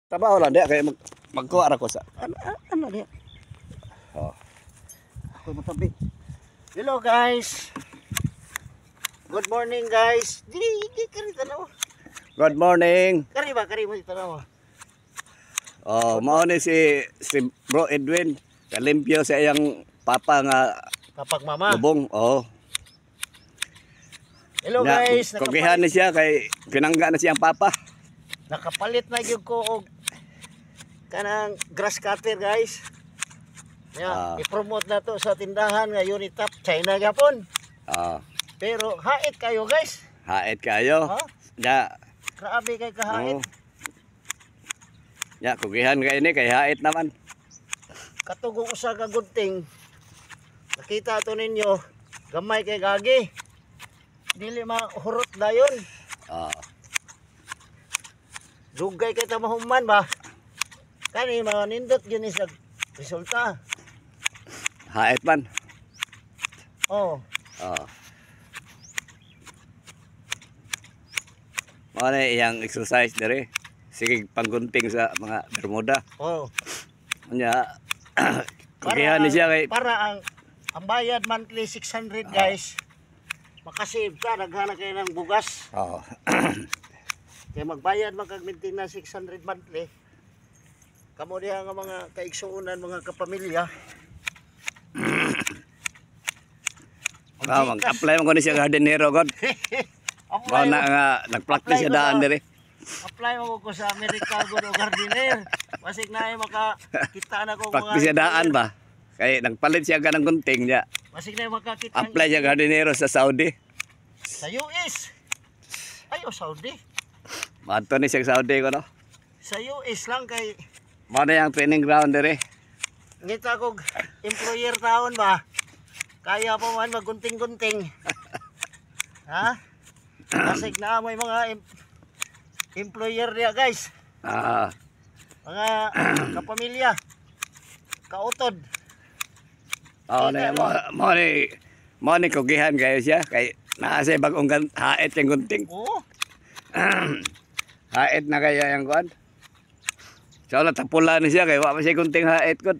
Trabaho lang dia kay magkuha ra ko sa Ano dia? oh. Ako matabi. Hello guys. Good morning guys. Di kari tanaw. Good morning. Kari mo tanaw. Oh, mao ni si Bro Edwin. Kalimpyo sa iyang papa nga Kapag mama. lubong. Oh. Hello guys. Kugihan ni siya kay pinangga na siyang papa. Nakapalit na gyud ko og kanang grass cutter guys. I-promote na to sa tindahan nga Unitap China gyapon. Pero hait kayo guys. Hait kayo. Ya. Grabe kay kahait. Ya, kugihan kay ini kay hait naman. Katugong usa ka gunting. Nakita to ninyo, gamay kay gagi. Dili mahurot dayon. Dugay kay ta mahuman ba? Kani mga nindot yun sa resulta. Hait man. Oh. Ano iyang exercise dire? Sige panggunting sa mga Bermuda. Oh. Nya kugihan ni siya kay para ang bayad monthly 600 guys. Makasave ka, naghana kayo ng bugas. Kaya magbayad magkag-maintain na 600 monthly. Kamo diha nga mga kaigsuunan, mga kapamilya. Mag-apply mo ko ni siya gardenero god. Mao na nga nag-practice siya daan dire. Apply mo ko sa America god o gardener. Basig na ay makakita na ko mga practice siya daan ba? Kay nagpalit siya ganang gunting niya. Basig na makakita. Apply siya gardenero sa Saudi. Sa US. Ayo Saudi. Mato ni siya Saudi ko no. Sa US lang kay mao na yung training ground dire. ngita ko employer taon ba. Kaya pa man magunting-gunting. Ha? Basig na may mga employer niya guys. Mga kapamilya. Kautod. Mo ni kugihan kayo siya kay naa siya bagong hait yung gunting. Oo. Hait na kaya yung kuan. So natapula ni siya kay wa pa siya gunting hait ko.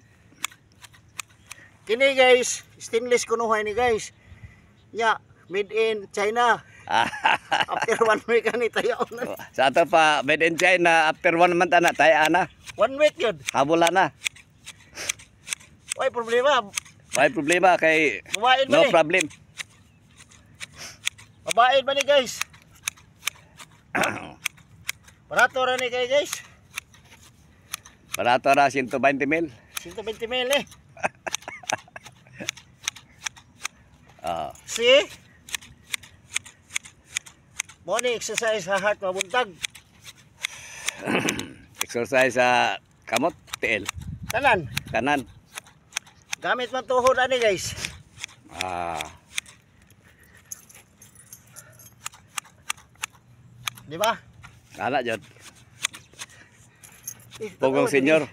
Kini guys, stainless kunuhay ni guys. Nya, made in China. After 1 week ani tayo na. Sa ato pa made in China after 1 month ana tayo ana. 1 week yun. Habula na. Why problema? May problema kay Babaid no ba ni? problem. Babaid ba ni guys? Barato ra ni kay guys. Barato ra 120 mil. 120 mil eh. See? Morning exercise sa heart mabuntag. Exercise sa kamot tiil. Tanan. Kanan. Gamit man tuhod ani guys. Di ba? Ana jud. Pogong senior.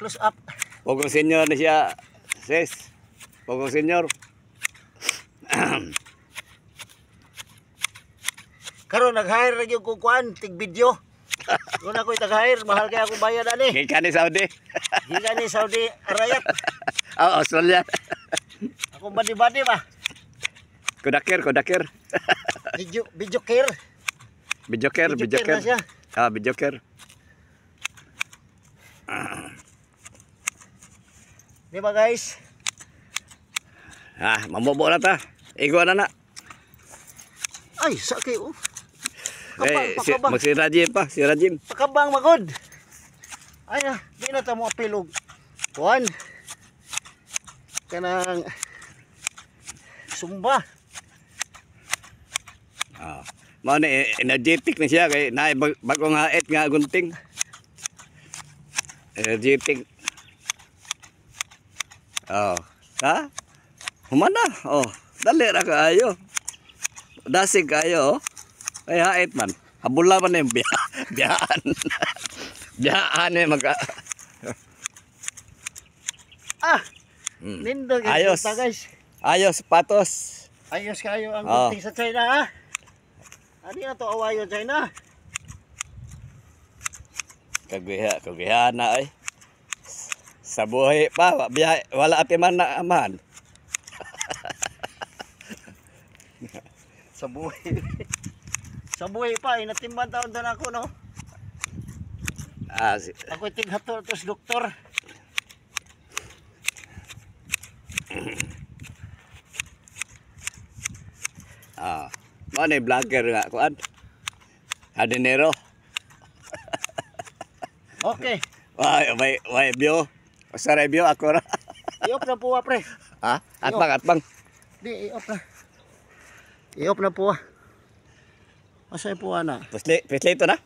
Close up. Pogong senior ni siya. Sis. Pogong senior. Karon nag-hire ra gyud ko kuan tig video. Kung ako'y tag-hire, mahal kaya akong bayad ani. Gikan ni Saudi. Gikan ni Saudi Arabia. Australia. Ako badi-badi ba? Kodakir. Video care. Video care. Na siya. Video care. Di ba guys? Mamobo na ta. Igo na. Ay, sakay oh. Pakabang. Si Rajim. Pakabang magod. Ay na, di na tamo apilog. Kuan. Kanang sumba. Mao ni energetic na siya kay naay bagong hait nga gunting. Energetic. Ha? Humana. Dali ra kaayo. Dasig kayo. Ay hait man. Habula man yung biyaan. Biyaan eh Lindo ayos. guys. Ayos patos. Ayos kayo ang gunting sa China ha. Ano na to awayo China? Kagiha na ay. Sa buhay pa, biyahe, wala ati man na aman. Sa buhay. Sa buhay pa, inatimban taon doon ako, no? Ako'y tighator, tos doktor. Ano yung vlogger nga, kuan? Hadinero. Okay. May view. Sa review ako ra. I-off na po, pre. Ha? Atbang. Di, i-off na. I-off na po. Masaya po, ana. Pusli ito na?